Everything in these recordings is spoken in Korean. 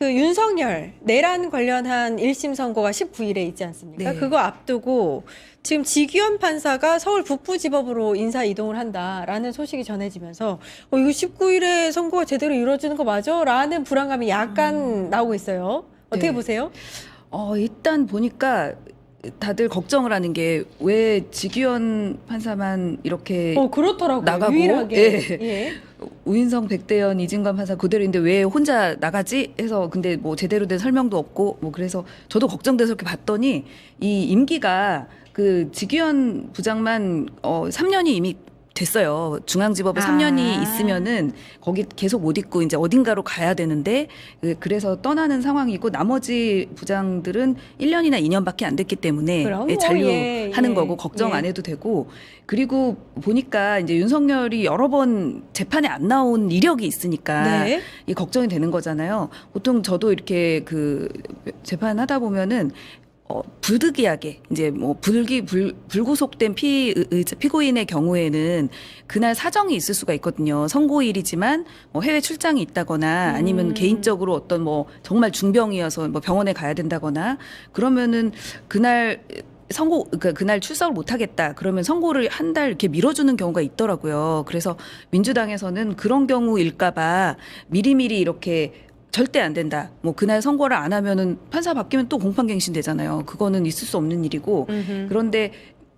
그 윤석열 내란 관련한 1심 선고가 19일에 있지 않습니까? 네. 그거 앞두고 지금 지규현 판사가 서울 북부지법으로 인사 이동을 한다라는 소식이 전해지면서 이거 19일에 선고가 제대로 이루어지는 거 맞아? 라는 불안감이 약간 나오고 있어요. 어떻게 네. 보세요? 일단 보니까 다들 걱정을 하는 게 왜 지규현 판사만 이렇게 그렇더라고요. 나가고, 유일하게. 예. 예. 우인성, 백대현, 이진관 판사 그대로인데 왜 혼자 나가지 해서 근데 뭐 제대로 된 설명도 없고 뭐 그래서 저도 걱정돼서 이렇게 봤더니 이 임기가 그 지규현 부장만 3년이 이미 됐어요. 중앙지법에 3년이 있으면은 거기 계속 못 있고 이제 어딘가로 가야 되는데 그래서 떠나는 상황이고 나머지 부장들은 1년이나 2년밖에 안 됐기 때문에 잔류하는 거고 걱정 안 해도 되고 그리고 보니까 이제 윤석열이 여러 번 재판에 안 나온 이력이 있으니까 이 걱정이 되는 거잖아요. 보통 저도 이렇게 그 재판하다 보면은 부득이하게 이제 뭐 불구속된 피고인의 경우에는 그날 사정이 있을 수가 있거든요. 선고일이지만 뭐 해외 출장이 있다거나 아니면 개인적으로 어떤 뭐 정말 중병이어서 뭐 병원에 가야 된다거나 그러면은 그날 그날 출석을 못 하겠다. 그러면 선고를 한 달 이렇게 미뤄주는 경우가 있더라고요. 그래서 민주당에서는 그런 경우일까봐 미리미리 이렇게 절대 안 된다. 뭐 그날 선고를 안 하면은 판사 바뀌면 또 공판갱신 되잖아요. 그거는 있을 수 없는 일이고. 그런데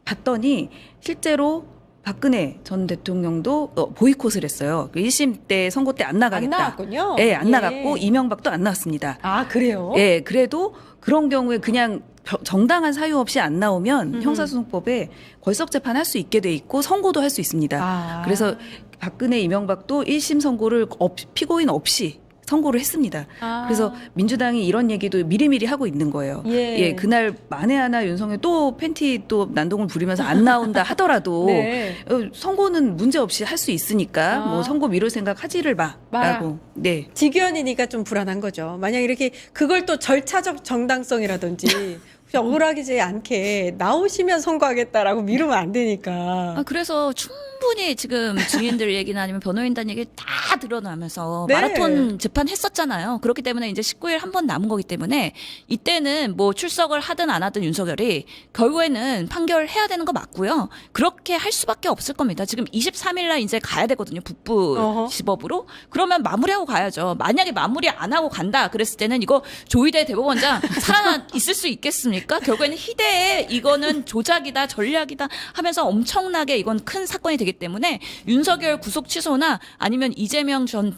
봤더니 실제로 박근혜 전 대통령도 보이콧을 했어요. 1심 때 선고 때 안 나가겠다. 안 나왔군요. 네, 안 나갔고 이명박도 안 나왔습니다. 아, 그래요? 예, 그래도 그런 경우에 그냥 정당한 사유 없이 안 나오면 형사소송법에 걸석 재판할 수 있게 돼 있고 선고도 할 수 있습니다. 그래서 박근혜, 이명박도 1심 선고를 피고인 없이 선고를 했습니다. 그래서 민주당이 이런 얘기도 미리미리 하고 있는 거예요. 예, 그날 만에 하나 윤석열 또 팬티 또 난동을 부리면서 안 나온다 하더라도 선고는 문제 없이 할 수 있으니까 뭐 선고 미룰 생각 하지를 마라고. 네. 지규현이니까 좀 불안한 거죠. 만약 이렇게 그걸 또 절차적 정당성이라든지 억울하지 않게 나오시면 선고하겠다라고 미루면 안 되니까. 그래서 충분히 지금 증인들 얘기나 아니면 변호인단 얘기 다 드러나면서 마라톤 재판 했었잖아요. 그렇기 때문에 이제 19일 한 번 남은 거기 때문에 이때는 뭐 출석을 하든 안 하든 윤석열이 결국에는 판결해야 되는 거 맞고요. 그렇게 할 수밖에 없을 겁니다. 지금 23일 날 이제 가야 되거든요. 북부 지법으로. 그러면 마무리하고 가야죠. 만약에 마무리 안 하고 간다 그랬을 때는 이거 조희대 대법원장 살아나 있을 수 있겠습니까? 결국에는 희대에 이거는 조작이다 전략이다 하면서 엄청나게 이건 큰 사건이 되기 때문에 윤석열 구속 취소나 아니면 이재명 전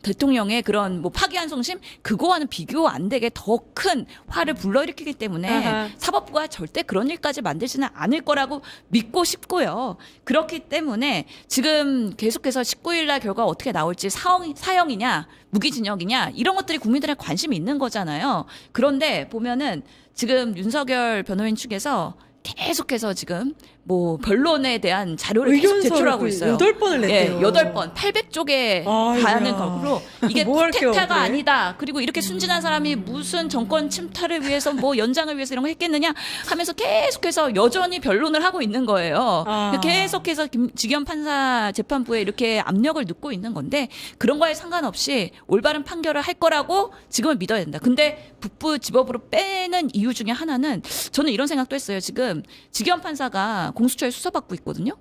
대통령의 그런 뭐 파기환송심 그거와는 비교 안 되게 더 큰 화를 불러일으키기 때문에 사법부가 절대 그런 일까지 만들지는 않을 거라고 믿고 싶고요. 그렇기 때문에 지금 계속해서 19일 날 결과 어떻게 나올지 사형이냐 무기징역이냐 이런 것들이 국민들의 관심이 있는 거잖아요. 그런데 보면은 지금 윤석열 변호인 측에서 계속해서 지금 뭐 변론에 대한 자료를 계속 제출하고 있어요. 8번을 냈대요. 예, 8번, 800쪽에 가는 거로 이게 쿠데타가 아니다. 그리고 이렇게 순진한 사람이 무슨 정권 침탈을 위해서 뭐 연장을 위해서 이런 거 했겠느냐 하면서 계속해서 여전히 변론을 하고 있는 거예요. 계속해서 지규현 판사 재판부에 이렇게 압력을 넣고 있는 건데 그런 거에 상관없이 올바른 판결을 할 거라고 지금은 믿어야 된다. 근데 북부 지법으로 빼는 이유 중에 하나는 저는 이런 생각도 했어요. 지금 지규현 판사가 공수처에 수사받고 있거든요.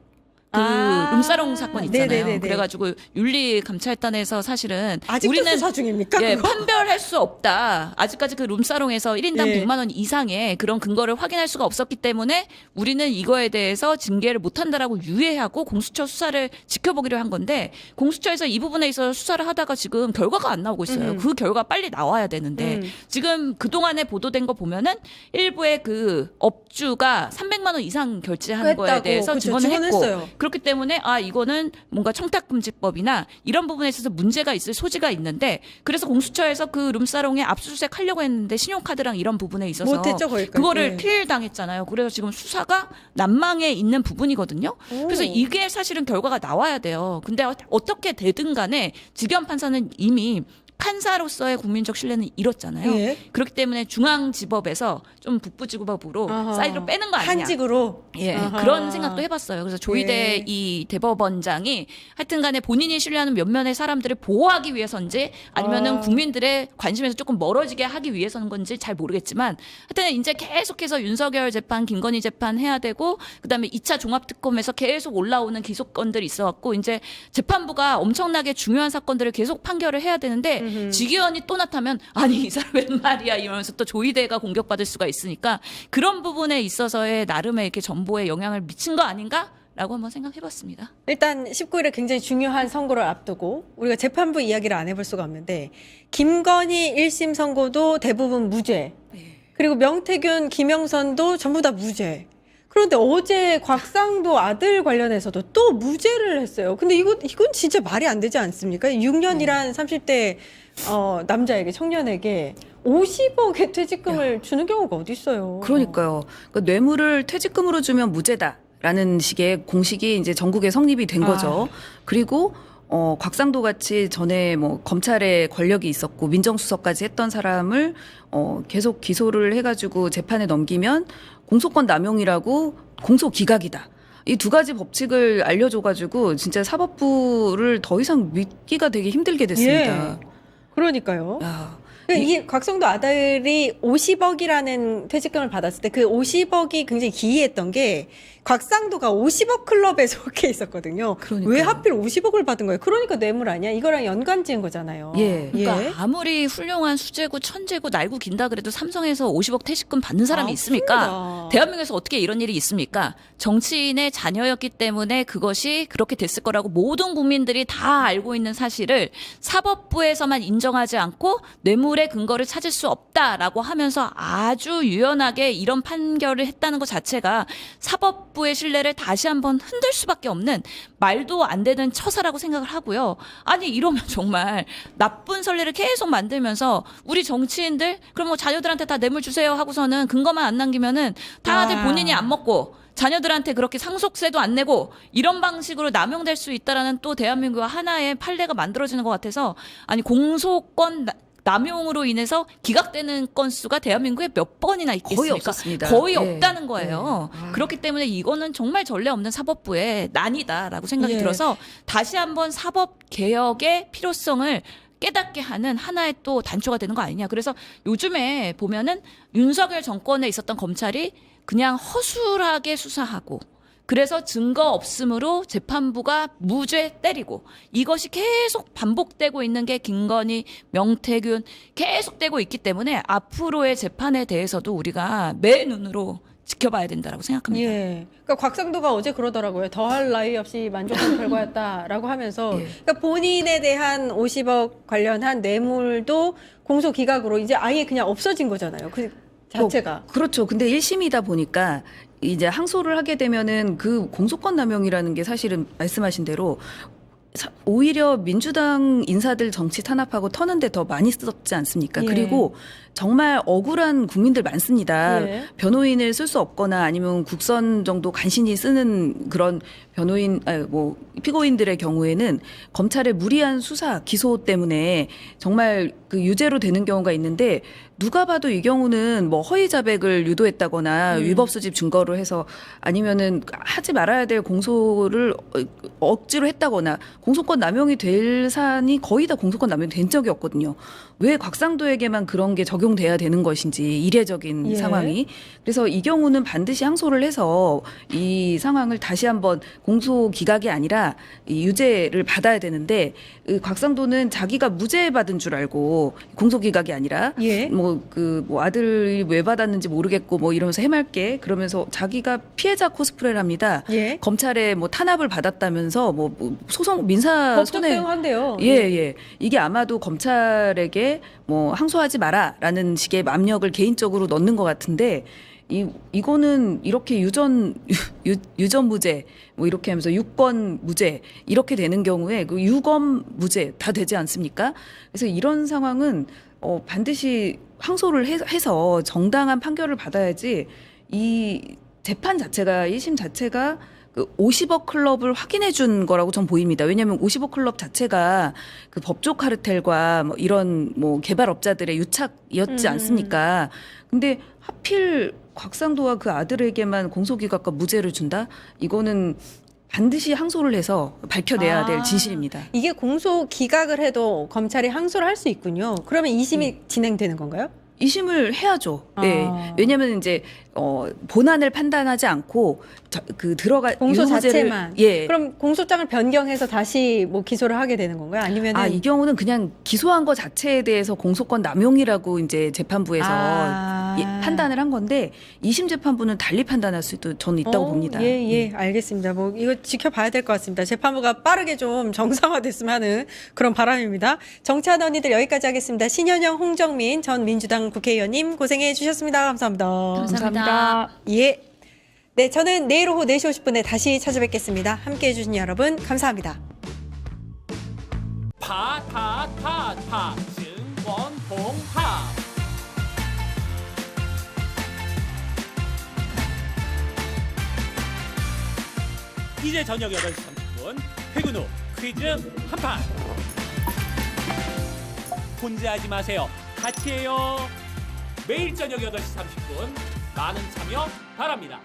그 룸사롱 사건 있잖아요. 네네네네. 그래가지고 윤리감찰단에서 사실은 아직도 우리는 수사 중입니까? 예, 판별할 수 없다. 아직까지 그 룸사롱에서 1인당 100만 원 이상의 그런 근거를 확인할 수가 없었기 때문에 우리는 이거에 대해서 징계를 못한다라고 유예하고 공수처 수사를 지켜보기로 한 건데 공수처에서 이 부분에 있어서 수사를 하다가 지금 결과가 안 나오고 있어요. 그 결과 빨리 나와야 되는데 지금 그동안에 보도된 거 보면은 일부의 그 업주가 300만 원 이상 결제한 거에 대해서 증언을 했고 그렇기 때문에 이거는 뭔가 청탁금지법이나 이런 부분에 있어서 문제가 있을 소지가 있는데 그래서 공수처에서 그 룸사롱에 압수수색 하려고 했는데 신용카드랑 이런 부분에 있어서 못했죠, 거기까지. 그거를 필당했잖아요. 그래서 지금 수사가 난망해 있는 부분이거든요. 그래서 이게 사실은 결과가 나와야 돼요. 근데 어떻게 되든 간에 지규현 판사는 이미 판사로서의 국민적 신뢰는 잃었잖아요. 예. 그렇기 때문에 중앙지법에서 좀 북부지법으로 아하. 사이드로 빼는 거 아니냐. 한직으로. 예, 아하. 그런 생각도 해봤어요. 그래서 조희대 예. 이 대법원장이 하여튼간에 본인이 신뢰하는 몇 면의 사람들을 보호하기 위해서인지 아니면은 국민들의 관심에서 조금 멀어지게 하기 위해서인 건지 잘 모르겠지만 하여튼 이제 계속해서 윤석열 재판, 김건희 재판 해야 되고 그다음에 2차 종합특검에서 계속 올라오는 기소건들이 있어갖고 이제 재판부가 엄청나게 중요한 사건들을 계속 판결을 해야 되는데 직위원이 또 나타나면 아니 이 사람 웬 말이야 이러면서 또 조희대가 공격받을 수가 있으니까 그런 부분에 있어서의 나름의 이렇게 전보에 영향을 미친 거 아닌가라고 한번 생각해봤습니다. 일단 19일에 굉장히 중요한 선고를 앞두고 우리가 재판부 이야기를 안 해볼 수가 없는데 김건희 1심 선고도 대부분 무죄. 그리고 명태균, 김영선도 전부 다 무죄. 그런데 어제 곽상도 아들 관련해서도 또 무죄를 했어요. 근데 이건 진짜 말이 안 되지 않습니까? 6년이란 30대 남자에게, 청년에게 50억의 퇴직금을 주는 경우가 어디 있어요? 그러니까요. 그러니까 뇌물을 퇴직금으로 주면 무죄다라는 식의 공식이 이제 전국에 성립이 된 거죠. 그리고 곽상도 같이 전에 뭐 검찰에 권력이 있었고 민정수석까지 했던 사람을 계속 기소를 해가지고 재판에 넘기면 공소권 남용이라고 공소 기각이다. 이 두 가지 법칙을 알려줘가지고 진짜 사법부를 더 이상 믿기가 되게 힘들게 됐습니다. 예. 그러니까요. 야, 이 곽상도 아들이 50억이라는 퇴직금을 받았을 때 그 50억이 굉장히 기이했던 게 곽상도가 50억 클럽에 속해 있었거든요. 그러니까요. 왜 하필 50억을 받은 거예요? 그러니까 뇌물 아니야? 이거랑 연관 지은 거잖아요. 예. 그러니까 아무리 훌륭한 수재고 천재고 날고 긴다 그래도 삼성에서 50억 퇴직금 받는 사람이 있습니까? 맞습니다. 대한민국에서 어떻게 이런 일이 있습니까? 정치인의 자녀였기 때문에 그것이 그렇게 됐을 거라고 모든 국민들이 다 알고 있는 사실을 사법부에서만 인정하지 않고 뇌물의 근거를 찾을 수 없다라고 하면서 아주 유연하게 이런 판결을 했다는 것 자체가 사법부의 신뢰를 다시 한번 흔들 수밖에 없는 말도 안 되는 처사라고 생각을 하고요. 아니 이러면 정말 나쁜 선례를 계속 만들면서 우리 정치인들 그럼 뭐 자녀들한테 다 뇌물 주세요 하고서는 근거만 안 남기면은 다들 본인이 안 먹고 자녀들한테 그렇게 상속세도 안 내고 이런 방식으로 남용될 수 있다라는 또 대한민국의 하나의 판례가 만들어지는 것 같아서 아니 공소권 남용으로 인해서 기각되는 건수가 대한민국에 몇 번이나 있겠습니까? 거의 없었습니다. 거의 예. 없다는 거예요. 그렇기 때문에 이거는 정말 전례 없는 사법부의 난이다라고 생각이 예. 들어서 다시 한번 사법 개혁의 필요성을 깨닫게 하는 하나의 또 단초가 되는 거 아니냐. 그래서 요즘에 보면은 윤석열 정권에 있었던 검찰이 그냥 허술하게 수사하고 그래서 증거 없음으로 재판부가 무죄 때리고 이것이 계속 반복되고 있는 게 김건희, 명태균 계속되고 있기 때문에 앞으로의 재판에 대해서도 우리가 매 눈으로 지켜봐야 된다라고 생각합니다. 예. 그러니까 곽상도가 어제 그러더라고요. 더할 나위 없이 만족한 결과였다라고 하면서 예. 그러니까 본인에 대한 50억 관련한 뇌물도 공소 기각으로 이제 아예 그냥 없어진 거잖아요. 그 자체가. 그렇죠. 근데 1심이다 보니까 이제 항소를 하게 되면은 그 공소권 남용이라는 게 사실은 말씀하신 대로 오히려 민주당 인사들 정치 탄압하고 터는데 더 많이 썼지 않습니까? 예. 그리고 정말 억울한 국민들 많습니다. 예. 변호인을 쓸 수 없거나 아니면 국선 정도 간신히 쓰는 그런 변호인, 피고인들의 경우에는 검찰의 무리한 수사, 기소 때문에 정말 그 유죄로 되는 경우가 있는데 누가 봐도 이 경우는 뭐 허위 자백을 유도했다거나 위법 수집 증거로 해서 아니면은 하지 말아야 될 공소를 억지로 했다거나 공소권 남용이 될 사안이 거의 다 공소권 남용이 된 적이 없거든요. 왜 곽상도에게만 그런 게 적용돼야 되는 것인지 이례적인 예. 상황이. 그래서 이 경우는 반드시 항소를 해서 이 상황을 다시 한번 공소 기각이 아니라 이 유죄를 받아야 되는데 곽상도는 자기가 무죄 받은 줄 알고 공소 기각이 아니라 예. 아들이 왜 받았는지 모르겠고 뭐 이러면서 해맑게 그러면서 자기가 피해자 코스프레를 합니다. 예. 검찰에 뭐 탄압을 받았다면서 뭐 소송 민사 법적 손해 대응한대요. 예. 이게 아마도 검찰에게 뭐 항소하지 마라라는 식의 압력을 개인적으로 넣는 것 같은데 이거는 이렇게 유전 무죄 뭐 이렇게 하면서 유권 무죄 이렇게 되는 경우에 그 유검 무죄 다 되지 않습니까? 그래서 이런 상황은 반드시 항소를 해서 정당한 판결을 받아야지 이 재판 자체가 1심 자체가 그 50억 클럽을 확인해 준 거라고 전 보입니다. 왜냐하면 50억 클럽 자체가 그 법조 카르텔과 뭐 이런 뭐 개발업자들의 유착이었지 않습니까? 근데 하필 곽상도와 그 아들에게만 공소기각과 무죄를 준다? 이거는 반드시 항소를 해서 밝혀내야 될 진실입니다. 이게 공소 기각을 해도 검찰이 항소를 할 수 있군요. 그러면 2심이 진행되는 건가요? 2심을 해야죠. 네. 왜냐하면 이제 본안을 판단하지 않고 그 들어가 공소 유무죄를- 자체만. 예. 그럼 공소장을 변경해서 다시 뭐 기소를 하게 되는 건가요? 아니면 이 경우는 그냥 기소한 것 자체에 대해서 공소권 남용이라고 이제 재판부에서 판단을 한 건데 2심 재판부는 달리 판단할 수도 저는 있다고 봅니다. 예, 알겠습니다. 뭐 이거 지켜봐야 될 것 같습니다. 재판부가 빠르게 좀 정상화됐으면 하는 그런 바람입니다. 정치하는 언니들 여기까지 하겠습니다. 신현영, 홍정민 전 민주당 국회의원님 고생해 주셨습니다. 감사합니다. 감사합니다. 예. 네, 저는 내일 오후 4시 50분에 다시 찾아뵙겠습니다. 함께해 주신 여러분 감사합니다. 증권통합 이제 저녁 8시 30분 퇴근 후 퀴즈 한판 혼자 하지 마세요. 같이 해요. 매일 저녁 8시 30분 많은 참여 바랍니다.